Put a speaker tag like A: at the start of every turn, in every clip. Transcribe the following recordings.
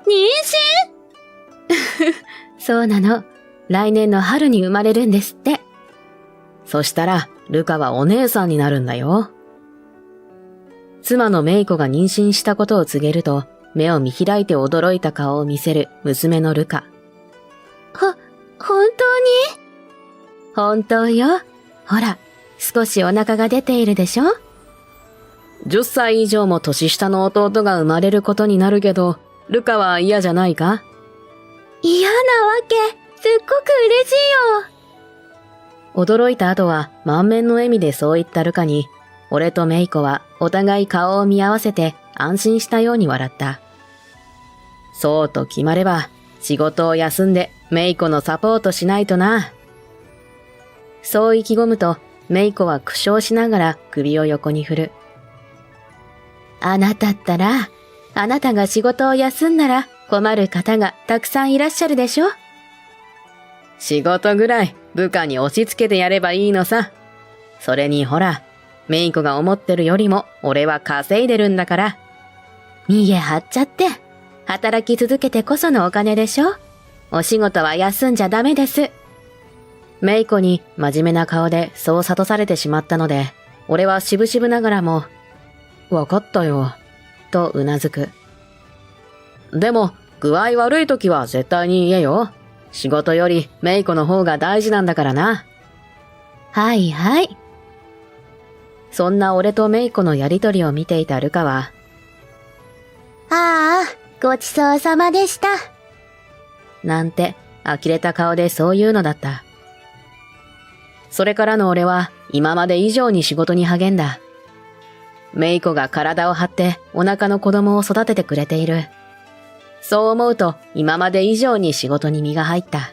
A: 妊娠
B: そうなの。来年の春に生まれるんですって。そしたら、ルカはお姉さんになるんだよ。妻のメイコが妊娠したことを告げると、目を見開いて驚いた顔を見せる娘のルカ。
A: 本当に？
B: 本当よ。ほら、少しお腹が出ているでしょ？ 10 歳以上も年下の弟が生まれることになるけど、ルカは嫌じゃないか？
A: 嫌なわけ。すっごく嬉しいよ。
B: 驚いた後は満面の笑みでそう言ったルカに、俺とメイコはお互い顔を見合わせて安心したように笑った。そうと決まれば、仕事を休んでメイコのサポートしないとな。そう意気込むと、メイコは苦笑しながら首を横に振る。あなたったら、あなたが仕事を休んだら困る方がたくさんいらっしゃるでしょ？仕事ぐらい部下に押し付けてやればいいのさ。それにほら、メイコが思ってるよりも俺は稼いでるんだから。見え張っちゃって、働き続けてこそのお金でしょ？お仕事は休んじゃダメです。メイコに真面目な顔でそう諭されてしまったので、俺はしぶしぶながらも、わかったよ、とうなずく。でも、具合悪い時は絶対に言えよ。仕事よりメイコの方が大事なんだからな。はいはい。そんな俺とメイコのやりとりを見ていたルカは、
A: ああ、ごちそうさまでした。
B: なんて、呆れた顔でそう言うのだった。それからの俺は今まで以上に仕事に励んだ。メイコが体を張ってお腹の子供を育ててくれている。そう思うと今まで以上に仕事に身が入った。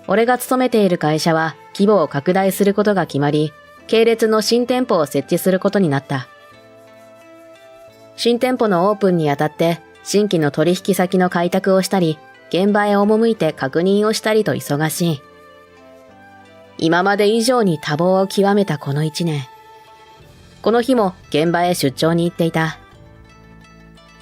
B: 俺が勤めている会社は規模を拡大することが決まり、系列の新店舗を設置することになった。新店舗のオープンにあたって新規の取引先の開拓をしたり、現場へ赴いて確認をしたりと忙しい。今まで以上に多忙を極めたこの1年。この日も現場へ出張に行っていた。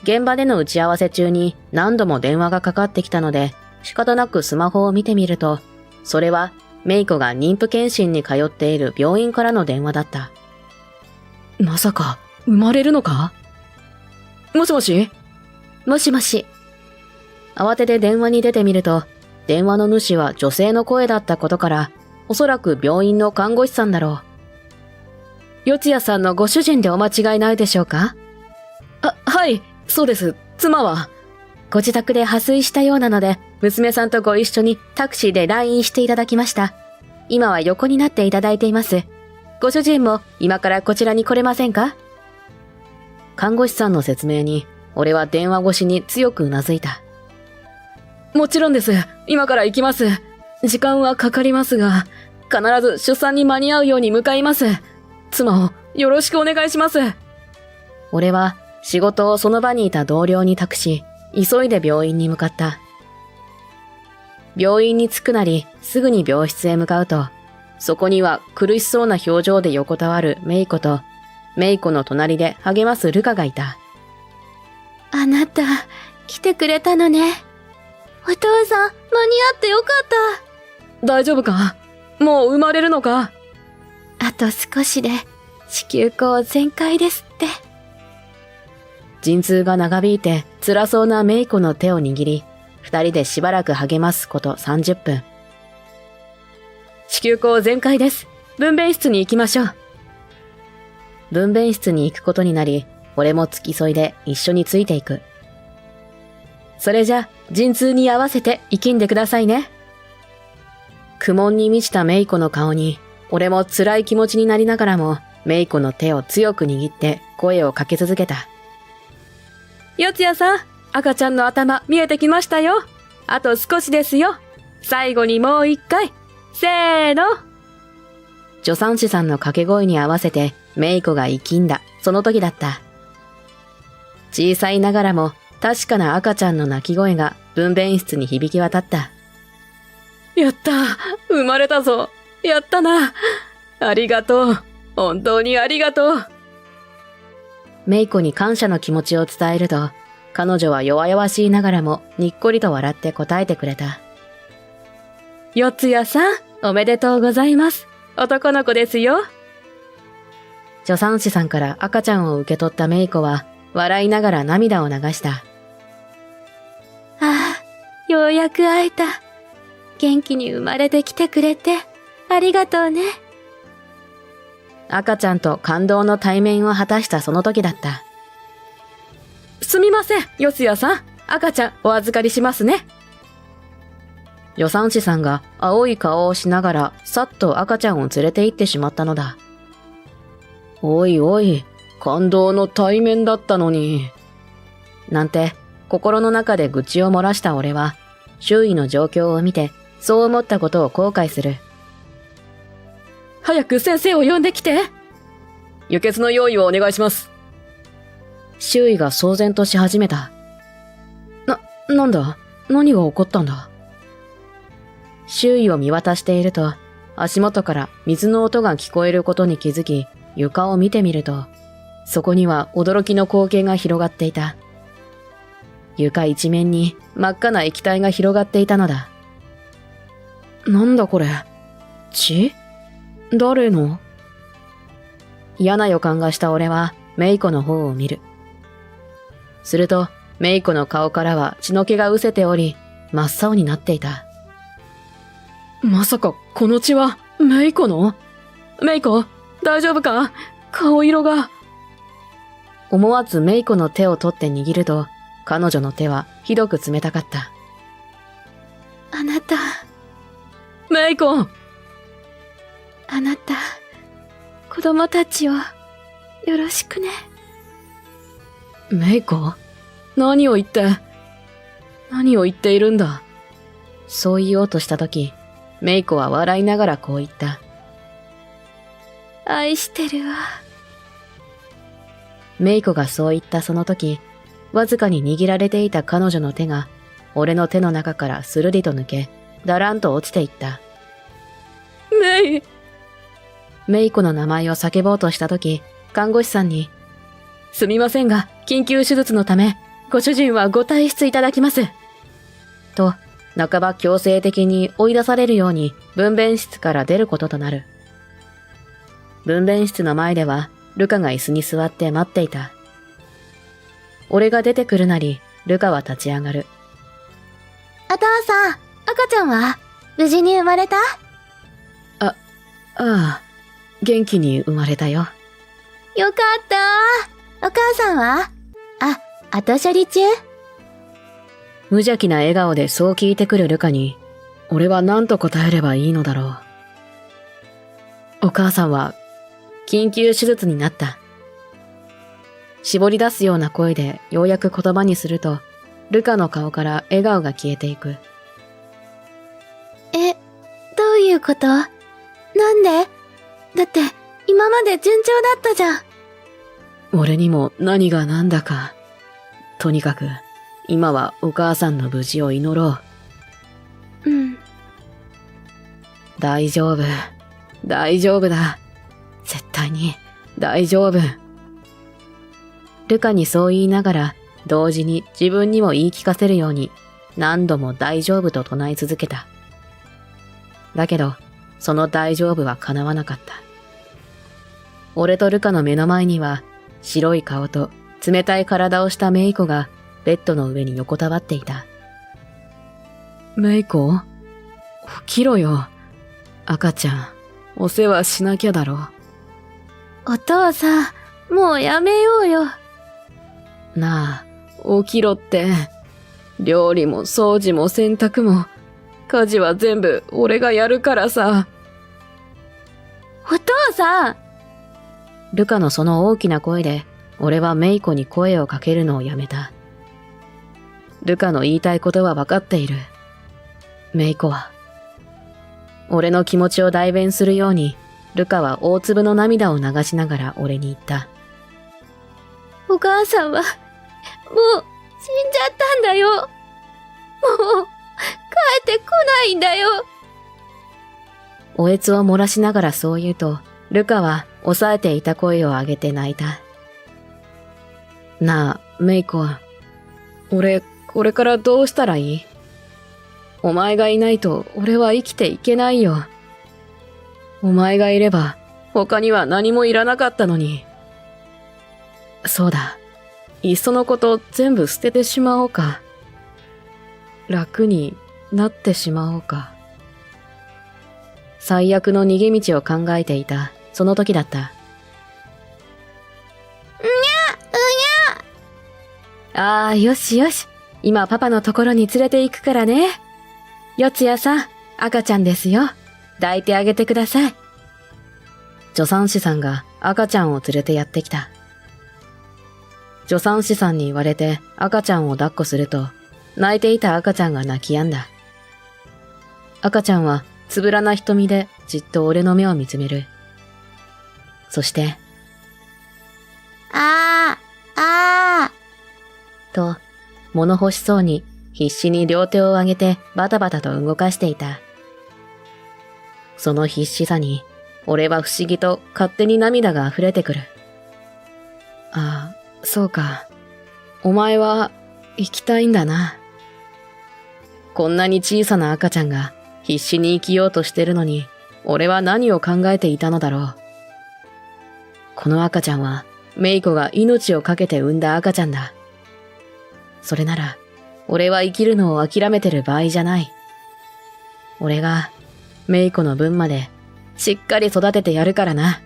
B: 現場での打ち合わせ中に何度も電話がかかってきたので、仕方なくスマホを見てみると、それはメイコが妊婦検診に通っている病院からの電話だった。まさか、生まれるのか？もしもし？もしもし。慌てて電話に出てみると、電話の主は女性の声だったことから、おそらく病院の看護師さんだろう。四谷さんのご主人でお間違いないでしょうか？はい、そうです。妻は。ご自宅で破水したようなので、娘さんとご一緒にタクシーで来院していただきました。今は横になっていただいています。ご主人も今からこちらに来れませんか？看護師さんの説明に、俺は電話越しに強くうなずいた。もちろんです。今から行きます。時間はかかりますが、必ず出産に間に合うように向かいます。妻をよろしくお願いします。俺は仕事をその場にいた同僚に託し、急いで病院に向かった。病院に着くなり、すぐに病室へ向かうと、そこには苦しそうな表情で横たわるメイコと、メイコの隣で励ますルカがいた。
A: あなた、来てくれたのね。お父さん、間に合ってよかった。
B: 大丈夫か？もう生まれるのか？
A: あと少しで、子宮口全開ですって。
B: 陣痛が長引いて辛そうなメイコの手を握り、二人でしばらく励ますこと30分。子宮口全開です。分娩室に行きましょう。分娩室に行くことになり、俺も付き添いで一緒についていく。それじゃ、陣痛に合わせて生きんでくださいね。苦悶に満ちたメイコの顔に、俺も辛い気持ちになりながらも、メイコの手を強く握って声をかけ続けた。四谷さん、赤ちゃんの頭見えてきましたよ。あと少しですよ。最後にもう一回。せーの。助産師さんの掛け声に合わせて、メイコが生きんだ、その時だった。小さいながらも、確かな赤ちゃんの泣き声が分娩室に響き渡った。やった、生まれたぞ。やったな。ありがとう。本当にありがとう。メイコに感謝の気持ちを伝えると、彼女は弱々しいながらもにっこりと笑って答えてくれた。四谷さん、おめでとうございます。男の子ですよ。助産師さんから赤ちゃんを受け取ったメイコは笑いながら涙を流した。
A: ああ、ようやく会えた。元気に生まれてきてくれて、ありがとうね。
B: 赤ちゃんと感動の対面を果たしたその時だった。すみません、四谷さん。赤ちゃんお預かりしますね。助産師さんが青い顔をしながらさっと赤ちゃんを連れて行ってしまったのだ。おいおい、感動の対面だったのに。なんて心の中で愚痴を漏らした俺は、周囲の状況を見てそう思ったことを後悔する。早く先生を呼んできて。輸血の用意をお願いします。周囲が騒然とし始めた。なんだ？何が起こったんだ？周囲を見渡していると、足元から水の音が聞こえることに気づき、床を見てみると、そこには驚きの光景が広がっていた。床一面に真っ赤な液体が広がっていたのだ。なんだこれ？血？誰の？嫌な予感がした俺はメイコの方を見る。すると、メイコの顔からは血の気が失せており、真っ青になっていた。まさかこの血はメイコの？メイコ、大丈夫か？顔色が。思わずメイコの手を取って握ると、彼女の手はひどく冷たかった。
A: あなた。
B: メイコ！
A: あなた、子供たちをよろしくね。
B: メイコ？何を言っているんだ。そう言おうとしたとき、メイコは笑いながらこう言った。
A: 愛してるわ。
B: メイコがそう言ったその時、わずかに握られていた彼女の手が、俺の手の中からスルリと抜け、だらんと落ちていった。メイコの名前を叫ぼうとした時、看護師さんに、すみませんが、緊急手術のため、ご主人はご退出いただきます。と、半ば強制的に追い出されるように分娩室から出ることとなる。分娩室の前では、ルカが椅子に座って待っていた。俺が出てくるなり、ルカは立ち上がる。
A: お父さん、赤ちゃんは無事に生まれた？
B: ああ、元気に生まれたよ。
A: よかった。お母さんは？後処理中？
B: 無邪気な笑顔でそう聞いてくるルカに、俺は何と答えればいいのだろう。お母さんは、緊急手術になった。絞り出すような声でようやく言葉にすると、ルカの顔から笑顔が消えていく。
A: どういうこと？なんで？だって、今まで順調だったじゃん。
B: 俺にも何が何だか。とにかく、今はお母さんの無事を祈ろ
A: う。うん。
B: 大丈夫。大丈夫だ。絶対に大丈夫。ルカにそう言いながら、同時に自分にも言い聞かせるように、何度も大丈夫と唱え続けた。だけど、その大丈夫は叶わなかった。俺とルカの目の前には、白い顔と冷たい体をしたメイコがベッドの上に横たわっていた。メイコ？起きろよ。赤ちゃん、お世話しなきゃだろ。
A: お父さん、もうやめようよ。
B: なあ、起きろって。料理も掃除も洗濯も、家事は全部俺がやるからさ。
A: お父さん！
B: ルカのその大きな声で、俺はメイコに声をかけるのをやめた。ルカの言いたいことは分かっている。メイコは。俺の気持ちを代弁するように、ルカは大粒の涙を流しながら俺に言った。
A: お母さんは、もう、死んじゃったんだよ。もう、帰ってこないんだよ。
B: おえつを漏らしながらそう言うと、ルカは抑えていた声を上げて泣いた。なあ、メイコは、俺、これからどうしたらいい？お前がいないと俺は生きていけないよ。お前がいれば他には何もいらなかったのに。そうだ。いっそのこと全部捨ててしまおうか。楽になってしまおうか。最悪の逃げ道を考えていたその時だった。ああ、よしよし。今パパのところに連れて行くからね。四谷さん、赤ちゃんですよ。抱いてあげてください。助産師さんが赤ちゃんを連れてやってきた。助産師さんに言われて赤ちゃんを抱っこすると、泣いていた赤ちゃんが泣き止んだ。赤ちゃんはつぶらな瞳でじっと俺の目を見つめる。そして、と、物欲しそうに必死に両手を上げてバタバタと動かしていた。その必死さに、俺は不思議と勝手に涙が溢れてくる。ああ、そうか。お前は生きたいんだな。こんなに小さな赤ちゃんが必死に生きようとしてるのに、俺は何を考えていたのだろう。この赤ちゃんは、メイコが命を懸けて産んだ赤ちゃんだ。それなら、俺は生きるのを諦めてる場合じゃない。俺が、メイコの分まで、しっかり育ててやるからな。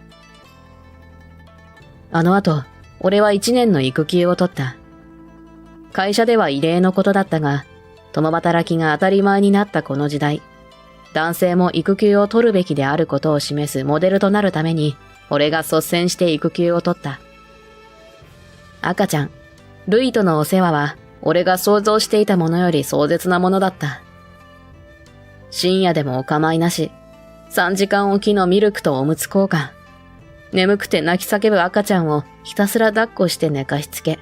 B: あの後、俺は1年の育休を取った。会社では異例のことだったが、共働きが当たり前になったこの時代、男性も育休を取るべきであることを示すモデルとなるために、俺が率先して育休を取った。赤ちゃん、ルイとのお世話は、俺が想像していたものより壮絶なものだった。深夜でもお構いなし、3時間おきのミルクとおむつ交換、眠くて泣き叫ぶ赤ちゃんをひたすら抱っこして寝かしつけ、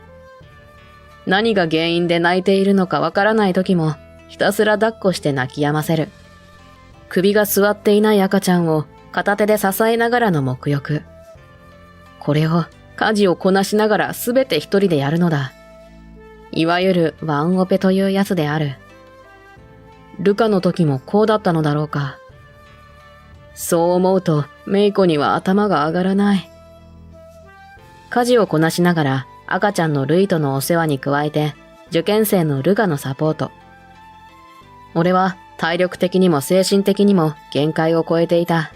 B: 何が原因で泣いているのかわからない時もひたすら抱っこして泣き止ませる。首が座っていない赤ちゃんを片手で支えながらの沐浴。これを家事をこなしながらすべて一人でやるのだ。いわゆるワンオペというやつである。ルカの時もこうだったのだろうか。そう思うとメイコには頭が上がらない。家事をこなしながら赤ちゃんのルイとのお世話に加えて受験生のルカのサポート。俺は体力的にも精神的にも限界を超えていた。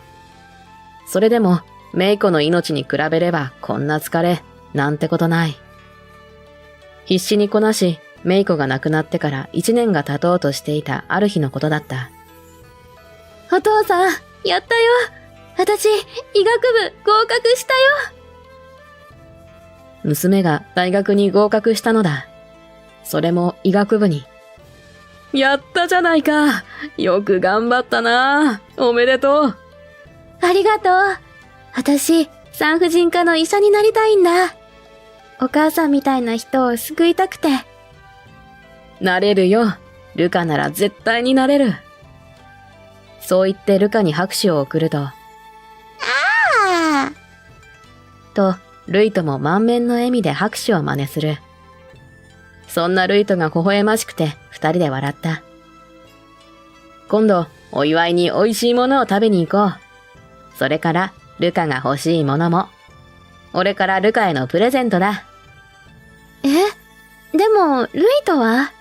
B: それでもメイコの命に比べればこんな疲れなんてことない。必死にこなし、メイコが亡くなってから1年が経とうとしていたある日のことだった。
A: お父さん、やったよ。私、医学部合格したよ。
B: 娘が大学に合格したのだ。それも医学部に。やったじゃないか。よく頑張ったな。おめでとう。
A: ありがとう。私、産婦人科の医者になりたいんだ。お母さんみたいな人を救いたくて。
B: なれるよ。ルカなら絶対になれる。そう言ってルカに拍手を送ると。と、ルイとも満面の笑みで拍手を真似する。そんなルイとが微笑ましくて二人で笑った。今度、お祝いに美味しいものを食べに行こう。それから、ルカが欲しいものも。俺からルカへのプレゼントだ。
A: でも、ルイとは？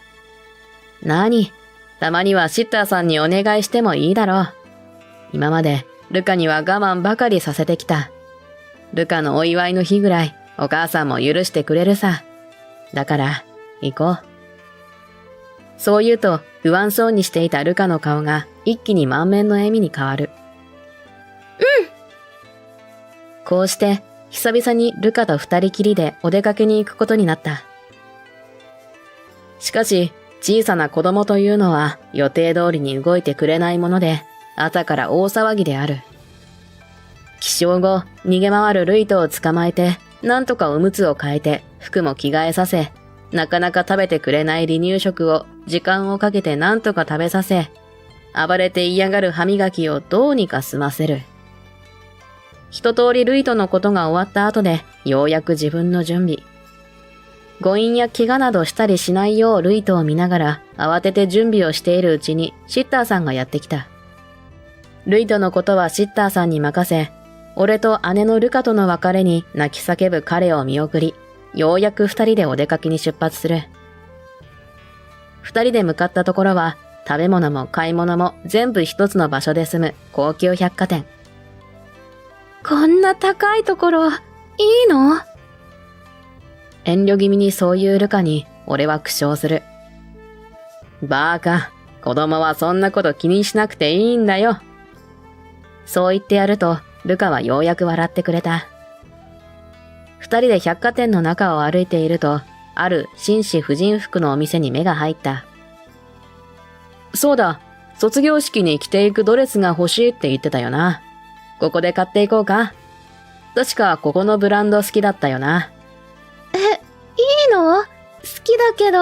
B: 何？たまにはシッターさんにお願いしてもいいだろう。今までルカには我慢ばかりさせてきた。ルカのお祝いの日ぐらいお母さんも許してくれるさ。だから、行こう。そう言うと不安そうにしていたルカの顔が一気に満面の笑みに変わる。こうして久々にルカと二人きりでお出かけに行くことになった。しかし、小さな子供というのは予定通りに動いてくれないもので、朝から大騒ぎである。起床後、逃げ回るルイトを捕まえて、なんとかおむつを変えて、服も着替えさせ、なかなか食べてくれない離乳食を時間をかけてなんとか食べさせ、暴れて嫌がる歯磨きをどうにか済ませる。一通りルイトのことが終わった後で、ようやく自分の準備。誤飲や怪我などしたりしないようルイトを見ながら慌てて準備をしているうちにシッターさんがやってきた。ルイトのことはシッターさんに任せ、俺と姉のルカとの別れに泣き叫ぶ彼を見送り、ようやく二人でお出かけに出発する。二人で向かったところは、食べ物も買い物も全部一つの場所で済む高級百貨店。
A: こんな高いところ、いいの？
B: 遠慮気味にそういうルカに俺は苦笑する。バーカ、子供はそんなこと気にしなくていいんだよ。そう言ってやると、ルカはようやく笑ってくれた。二人で百貨店の中を歩いていると、ある紳士婦人服のお店に目が入った。そうだ、卒業式に着ていくドレスが欲しいって言ってたよな。ここで買っていこうか。確かここのブランド好きだったよな。
A: いいの？好きだけど。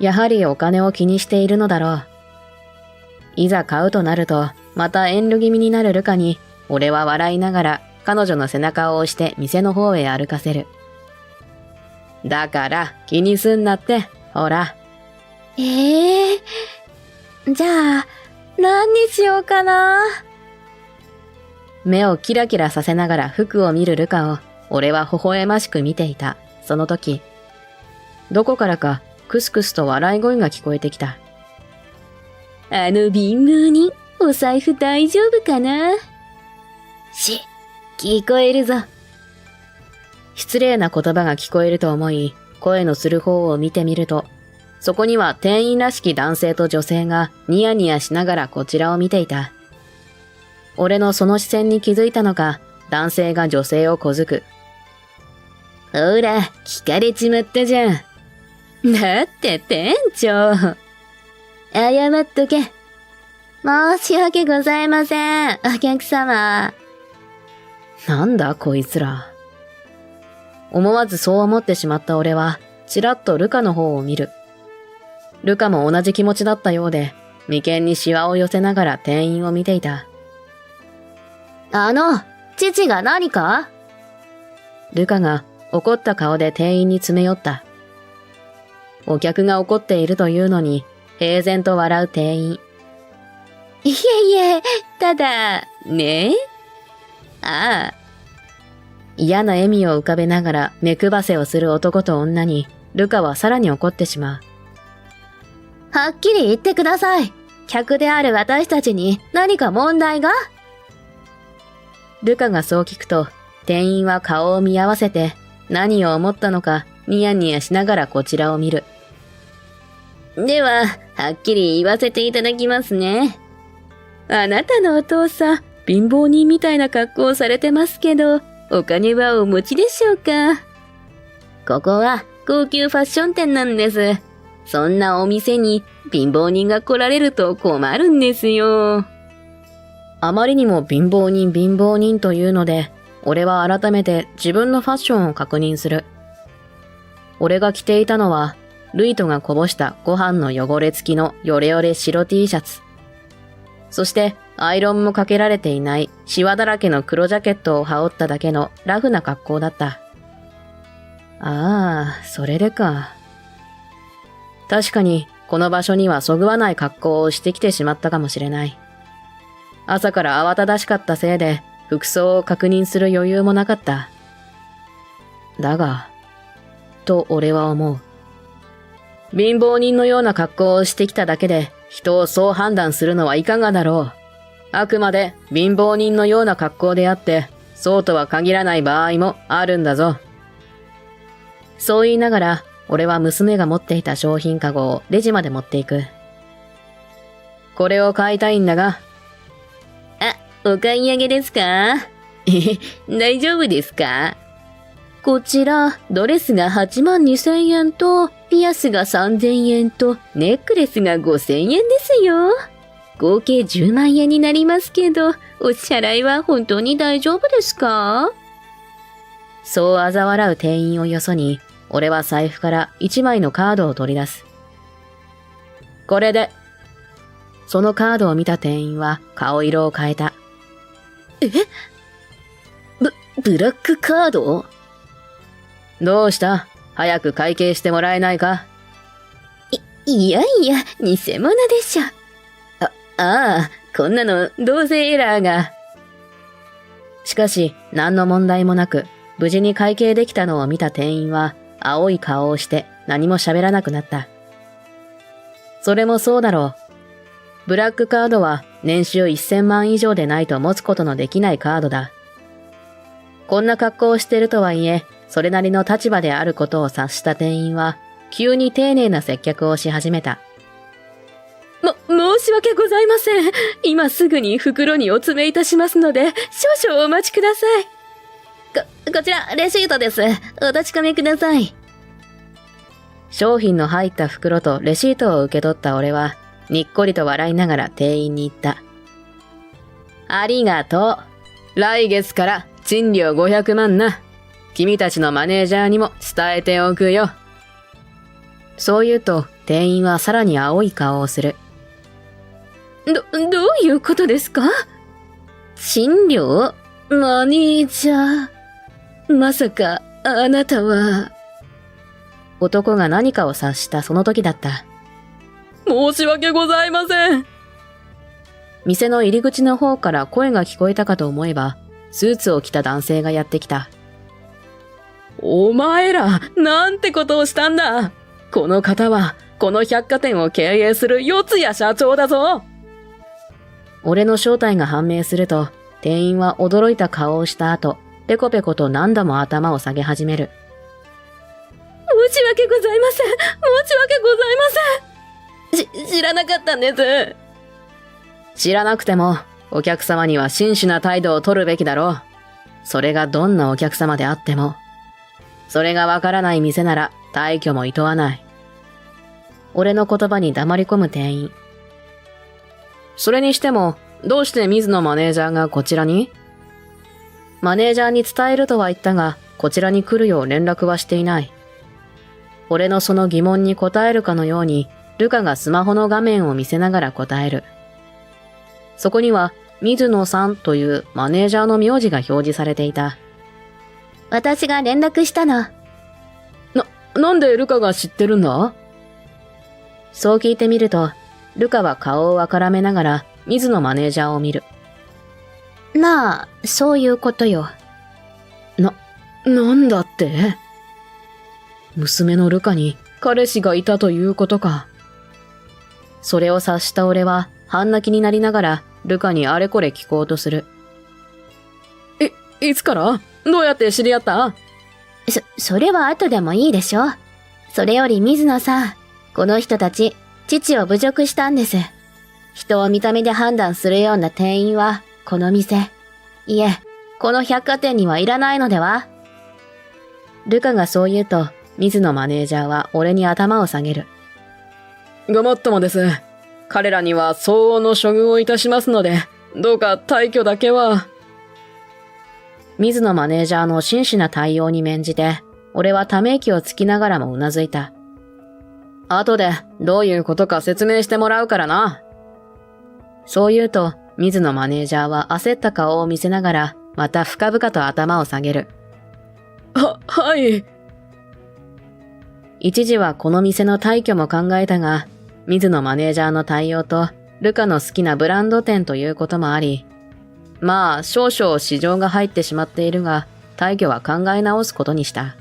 B: やはりお金を気にしているのだろう。いざ買うとなると、また遠慮気味になるルカに、俺は笑いながら彼女の背中を押して店の方へ歩かせる。だから気にすんなって、ほら。
A: じゃあ、何にしようかな。
B: 目をキラキラさせながら服を見るルカを、俺は微笑ましく見ていた。その時、どこからかクスクスと笑い声が聞こえてきた。
A: 貧乏人、お財布大丈夫かな？聞こえるぞ。
B: 失礼な言葉が聞こえると思い、声のする方を見てみると、そこには店員らしき男性と女性がニヤニヤしながらこちらを見ていた。俺のその視線に気づいたのか、男性が女性を小づく。
A: ほら、聞かれちまったじゃん。だって店長。謝っとけ。申し訳ございません、お客様。
B: なんだこいつら。思わずそう思ってしまった俺は、ちらっとルカの方を見る。ルカも同じ気持ちだったようで、眉間にシワを寄せながら店員を見ていた。
A: 父が何か？
B: ルカが怒った顔で店員に詰め寄った。お客が怒っているというのに、平然と笑う店員。
A: いえ、ただ、ね。
B: ああ。嫌な笑みを浮かべながら目くばせをする男と女に、ルカはさらに怒ってしまう。
A: はっきり言ってください。客である私たちに何か問題が？
B: ルカがそう聞くと、店員は顔を見合わせて、何を思ったのかニヤニヤしながらこちらを見る。
A: では、はっきり言わせていただきますね。あなたのお父さん、貧乏人みたいな格好をされてますけど、お金はお持ちでしょうか？ここは高級ファッション店なんです。そんなお店に貧乏人が来られると困るんですよ。
B: あまりにも貧乏人というので、俺は改めて自分のファッションを確認する。俺が着ていたのは、ルイトがこぼしたご飯の汚れ付きのヨレヨレ白 T シャツ。そしてアイロンもかけられていないシワだらけの黒ジャケットを羽織っただけのラフな格好だった。ああ、それでか。確かにこの場所にはそぐわない格好をしてきてしまったかもしれない。朝から慌ただしかったせいで服装を確認する余裕もなかった。だが、と俺は思う。貧乏人のような格好をしてきただけで人をそう判断するのはいかがだろう。あくまで貧乏人のような格好であって、そうとは限らない場合もあるんだぞ。そう言いながら、俺は娘が持っていた商品かごをレジまで持っていく。これを買いたいんだが。
A: お買い上げですか？大丈夫ですか？こちら、ドレスが82,000円と、ピアスが3,000円と、ネックレスが5,000円ですよ。合計10万円になりますけど、お支払いは本当に大丈夫ですか？
B: そう嘲笑う店員をよそに、俺は財布から1枚のカードを取り出す。これで。そのカードを見た店員は顔色を変えた。
A: ブラックカード？
B: どうした？早く会計してもらえないか？
A: いやいや、偽物でしょ。ああ、こんなのどうせエラーが。
B: しかし、何の問題もなく、無事に会計できたのを見た店員は、青い顔をして何も喋らなくなった。それもそうだろう。ブラックカードは年収1000万以上でないと持つことのできないカードだ。こんな格好をしているとはいえ、それなりの立場であることを察した店員は、急に丁寧な接客をし始めた。
A: 申し訳ございません。今すぐに袋にお詰めいたしますので、少々お待ちください。こちら、レシートです。お確かめください。
B: 商品の入った袋とレシートを受け取った俺は、にっこりと笑いながら店員に言った。ありがとう。来月から賃料500万な。君たちのマネージャーにも伝えておくよ。そう言うと、店員はさらに青い顔をする。
A: どういうことですか？賃料？マネージャー？まさか、あなたは。
B: 男が何かを察したその時だった。
A: 申し訳ございません。
B: 店の入り口の方から声が聞こえたかと思えば、スーツを着た男性がやってきた。
A: お前ら、なんてことをしたんだ。この方は、この百貨店を経営する四谷社長だぞ。
B: 俺の正体が判明すると、店員は驚いた顔をした後、ペコペコと何度も頭を下げ始める。
A: 申し訳ございません。申し訳ございません。知らなかったんです。
B: 知らなくても、お客様には真摯な態度を取るべきだろう。それがどんなお客様であっても。それがわからない店なら、退去も厭わない。俺の言葉に黙り込む店員。それにしても、どうして水野マネージャーがこちらに？マネージャーに伝えるとは言ったが、こちらに来るよう連絡はしていない。俺のその疑問に答えるかのように、ルカがスマホの画面を見せながら答える。そこには、水野さんというマネージャーの名字が表示されていた。
A: 私が連絡したの。
B: なんでルカが知ってるんだ？そう聞いてみると、ルカは顔をあからめながら、水野マネージャーを見る。
A: まあ、そういうことよ。
B: なんだって？娘のルカに彼氏がいたということか。それを察した俺は半泣きになりながらルカにあれこれ聞こうとする。いつから？どうやって知り合った？
A: それは後でもいいでしょ。それより水野さん、この人たち、父を侮辱したんです。人を見た目で判断するような店員は、この店、いえ、この百貨店にはいらないのでは？ルカがそう言うと、水野マネージャーは俺に頭を下げる。
B: ごもっともです。彼らには相応の処遇をいたしますので、どうか退去だけは。水野マネージャーの真摯な対応に免じて、俺はため息をつきながらもうなずいた。後でどういうことか説明してもらうからな。そう言うと、水野マネージャーは焦った顔を見せながら、また深々と頭を下げる。はい。一時はこの店の退去も考えたが、水野マネージャーの対応と、ルカの好きなブランド店ということもあり、まあ少々市場が入ってしまっているが、退去は考え直すことにした。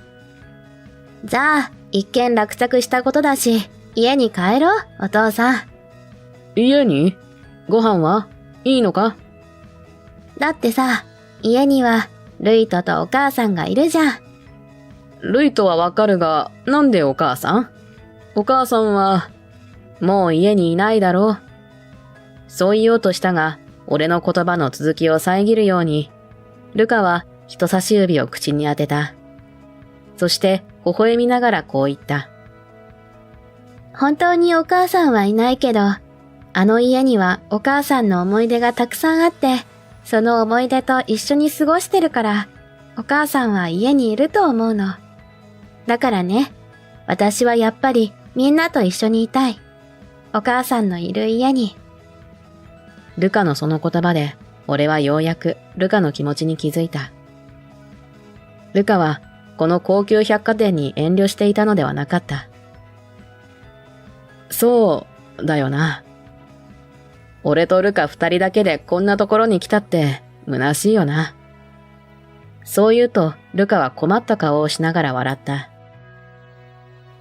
B: じゃあ、一見落着したことだし、家に帰ろう、お父さん。家に？ご飯はいいのか？だってさ、家には、ルイトとお母さんがいるじゃん。ルイトはわかるが、なんでお母さん？お母さんは、もう家にいないだろう。そう言おうとしたが、俺の言葉の続きを遮るように、ルカは人差し指を口に当てた。そして、微笑みながらこう言った。本当にお母さんはいないけど、あの家にはお母さんの思い出がたくさんあって、その思い出と一緒に過ごしてるから、お母さんは家にいると思うの。だからね、私はやっぱりみんなと一緒にいたい。お母さんのいる家に。ルカのその言葉で、俺はようやくルカの気持ちに気づいた。ルカはこの高級百貨店に遠慮していたのではなかった。そうだよな。俺とルカ二人だけでこんなところに来たって虚しいよな。そう言うとルカは困った顔をしながら笑った。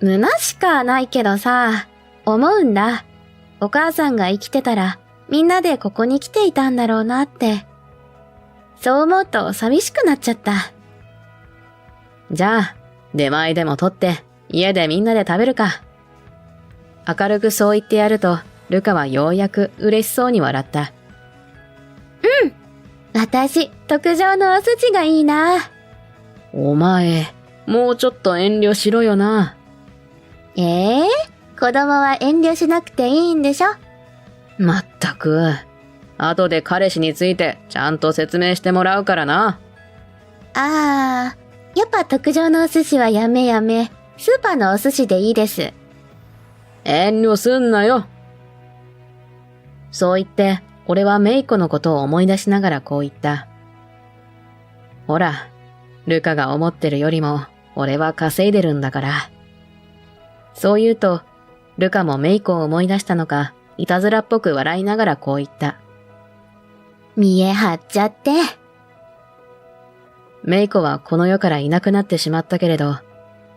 A: 虚しかはないけどさ、思うんだ。お母さんが生きてたらみんなでここに来ていたんだろうなって。そう思うと寂しくなっちゃった。
B: じゃあ、出前でも取って家でみんなで食べるか。明るくそう言ってやると、ルカはようやく嬉しそうに笑った。
A: うん。私、特上のお寿司がいいな。
B: お前、もうちょっと遠慮しろよな。
A: 子供は遠慮しなくていいんでしょ。
B: まったく。後で彼氏についてちゃんと説明してもらうからな。
A: やっぱ特上のお寿司はやめ。スーパーのお寿司でいいです。
B: 遠慮すんなよ。そう言って、俺はメイコのことを思い出しながらこう言った。ほら、ルカが思ってるよりも、俺は稼いでるんだから。そう言うと、ルカもメイコを思い出したのか、いたずらっぽく笑いながらこう言った。
A: 見え張っちゃって。
B: メイコはこの世からいなくなってしまったけれど、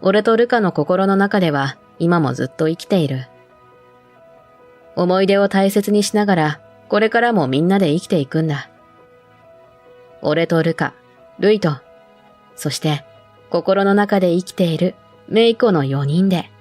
B: 俺とルカの心の中では今もずっと生きている。思い出を大切にしながら、これからもみんなで生きていくんだ。俺とルカ、ルイと、そして心の中で生きているメイコの4人で。